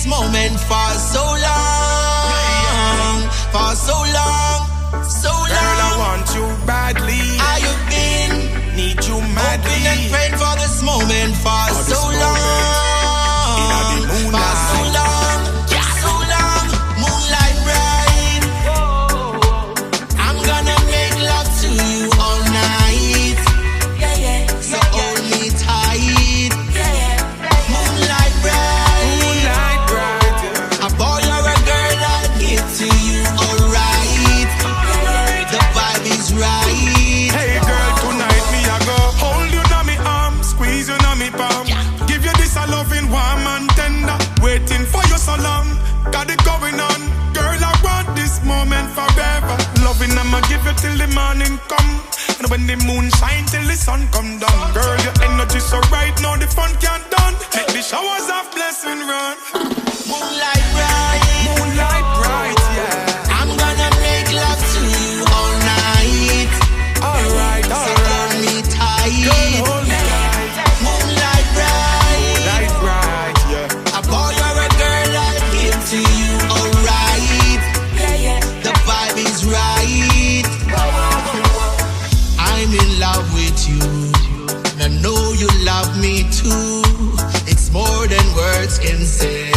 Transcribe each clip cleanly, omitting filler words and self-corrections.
moment for so long, for so long, so long. Girl, I want you badly. How you been? Need you madly. Hoping and praying for this moment for so long, for so long, so long. Moonlight bright. I'm gonna make love to you all night. So hold me tight. Moonlight bright. Moonlight bright. A boy or a girl, I'll give to you alright. The vibe is right. Hey girl, tonight me I go hold you on me arm, squeeze you on me palm. Give you this a loving warm and tender. Waiting for you so long, got it going on. Girl, I want this moment forever. Loving I'ma give you till the morning come. And when the moon shine till the sun come down. Girl, your energy so bright, now the fun can't done. Make the showers of blessing run. Moonlight bright. Moonlight bright, yeah. I'm gonna make love to you all night. Alright, So alright. hold me tight. Girl, hold me tight. Moonlight bright. Light bright, yeah. A boy or a girl, I'll give to you alright. The vibe is right. I'm in love with you, and I know you love me too. It's more than words can say.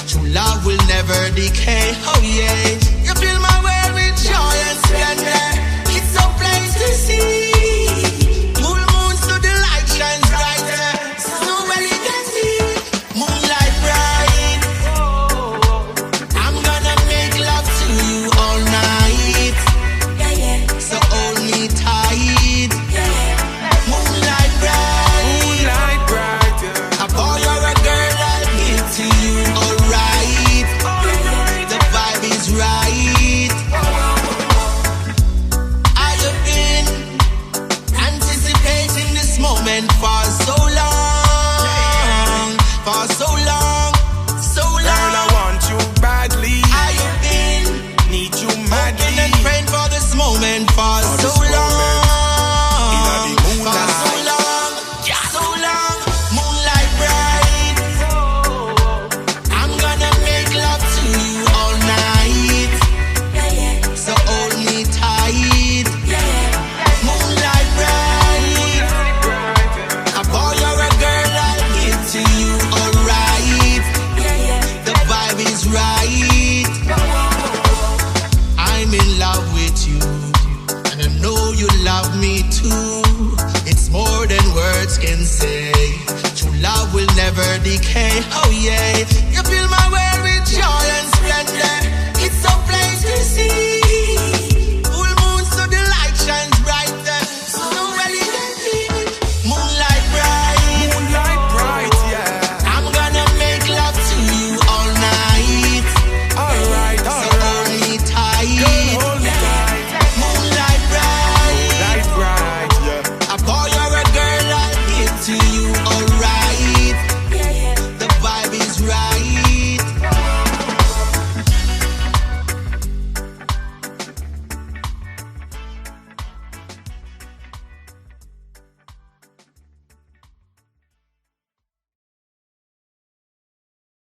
True love will never decay. Oh yeah, you fill my world with joy and splendor. It's a place to see. Full moon so the light shines brighter. So nobody can see. Moonlight bright. I'm gonna make love to you all night. So hold me tight. Moonlight bright. Moonlight bright, yeah. A boy or a girl, I'll give to you alright. The vibe is right. I have been anticipating this moment for so long, for so long, so Girl, I long. want you badly. I have been Need you hoping and madly. praying for this moment for so this moment. long, Inna the for moonlight. so long, so long. Moonlight bright. I'm gonna make love to you all night. So hold me tight. Moonlight bright. A boy or a girl, I'll give to you alright. The vibe is right. I'm in love with you, and I know you love me too. It's more than words can say. True love will never decay. Oh yeah, you feel my